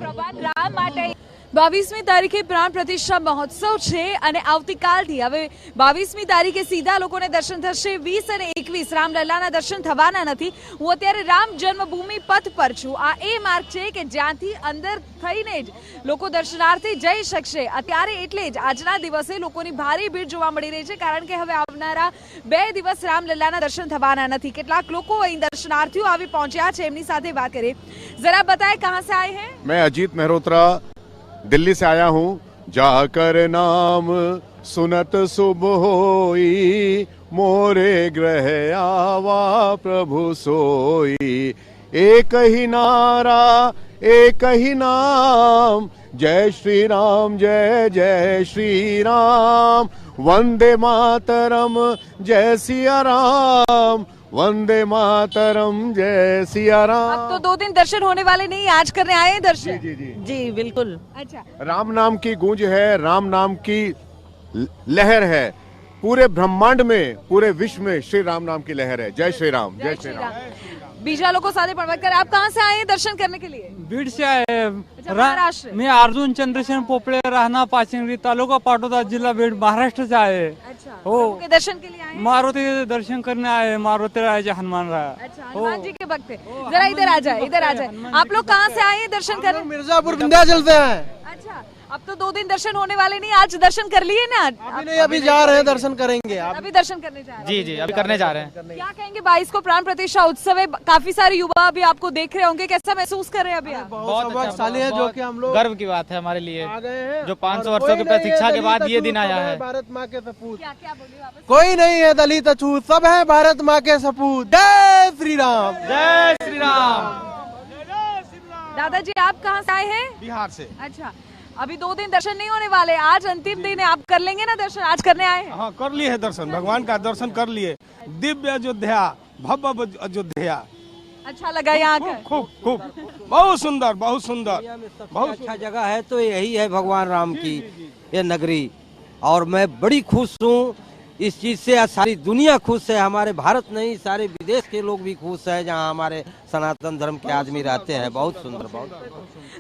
પ્રભુ રામ માટે 22મી તારીખે પ્રાણ પ્રતિષ્ઠા મહોત્સવ છે અને આવતીકાલથી હવે 22મી તારીખે સીધા લોકોને દર્શન થશે। 20 અને 21 રામલલ્લાના દર્શન થવાના નથી। હું અત્યારે રામ જન્મભૂમિ પથ પર છું। આ એ માર્ગ છે કે જ્યાંથી અંદર થઈને જ લોકો દર્શનાર્થે જઈ શકશે। અત્યારે એટલે જ આજના દિવસે લોકોની ભારે ભીડ જોવા મળી રહી છે, કારણ કે હવે આવનારા 2 દિવસ રામલલ્લાના દર્શન થવાના નથી। કેટલાક લોકો અહીં દર્શનાર્થીઓ આવી પહોંચ્યા છે, એમની સાથે વાત કરીએ। જરા बताएं कहां से आए हैं? मैं अजीत मेहरोत्रा दिल्ली से आया हूँ। जाकर नाम सुनत शुभ होई, मोरे ग्रह आवा प्रभु सोई। एक ही नारा एक ही नाम, जय श्री राम जय जय श्री राम। वंदे मातरम जय सिया राम, वंदे मातरम जय सिया राम। अब तो 2 दिन दर्शन होने वाले नहीं, आज करने आए हैं दर्शन? जी जी जी जी बिल्कुल। अच्छा, राम नाम की गूंज है, राम नाम की लहर है। पूरे ब्रह्मांड में, पूरे विश्व में श्री राम नाम की लहर है। जय श्री राम जय श्री राम। बीजा लोगों साथ बात करें। आप कहाँ से आए हैं दर्शन करने के लिए? बीड से आए। महाराष्ट्र। मैं अर्जुन चंद्रसेन पोपळे, राहना पाचिंगरी, तालुका पाटोदा, जिला बीड, महाराष्ट्र से आए। अच्छा, हो। प्रभु के दर्शन के लिए आए हैं? मारुति दर्शन करने आए। मारुति राजा हनुमान राय। अच्छा, हनुमान जी के भक्त है। जरा इधर आ जाए, इधर आ जाए। आप लोग कहाँ से आए हैं दर्शन करने? मिर्जापुर विंध्याचल से हैं। अच्छा, अब तो 2 दिन दर्शन होने वाले नहीं, आज दर्शन कर लिए ना? अभी जा रहे हैं, दर्शन करेंगे। अभी दर्शन करने जा रहे हैं? जी जी अभी करने जा रहे हैं। क्या कहेंगे? 22 को प्राण प्रतिष्ठा उत्सव है, काफी सारे युवा अभी आपको देख रहे होंगे, कैसा महसूस कर रहे हैं अभी आप? बहुत सौभाग्यशाली है जो कि हम लोग गर्व की बात है हमारे लिए, आ गए हैं। जो 500 वर्षों की प्रतीक्षा के बाद ये दिन आया है। भारत माँ के सपूत, क्या क्या बोलिए वापस? कोई नहीं है दलित अछूत, सब है भारत माँ के सपूत। जय श्री राम जय श्री राम। दादाजी आप कहाँ से आए हैं? बिहार से। अच्छा, अभी 2 दिन दर्शन नहीं होने वाले, आज अंतिम दिन है, आप कर लेंगे ना दर्शन? आज करने आए हैं? हाँ कर लिए है दर्शन, भगवान का दर्शन कर लिए। दिव्य अयोध्या, भव्य अयोध्या, अच्छा लगा यहाँ खूब कर? खूब खूब, बहुत सुंदर बहुत सुंदर। बहुत अच्छा जगह है तो यही है भगवान राम की ये नगरी, और मैं बड़ी खुश हूँ इस चीज से। सारी दुनिया खुश है, हमारे भारत नहीं सारे विदेश के लोग भी खुश है जहाँ हमारे सनातन धर्म के आदमी रहते हैं। बहुत सुंदर, बहुत।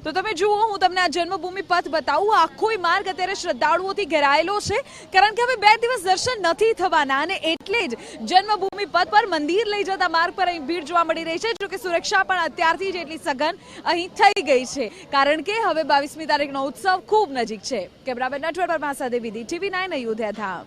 તો તમે જુઓ, હું તમને આ જન્મભૂમિ પથ બતાવું। આખો માર્ગ અત્યારે શ્રદ્ધાળુઓથી ઘેરાયેલો છે, કારણ કે હવે 2 દિવસ દર્શન નથી થવાના અને એટલે જ જન્મભૂમિ પથ પર મંદિર લઈ જતા માર્ગ પર અહીં ભીડ જોવા મળી રહી છે। જો કે સુરક્ષા પણ અત્યારથી જ એટલી સઘન અહીં થઈ ગઈ છે, કારણ કે હવે 22મી તારીખનો ઉત્સવ ખૂબ નજીક છે। કેમેરામેન નટવર પરમાર સાથે વિધિ, TV9 અયોધ્યા ધામ।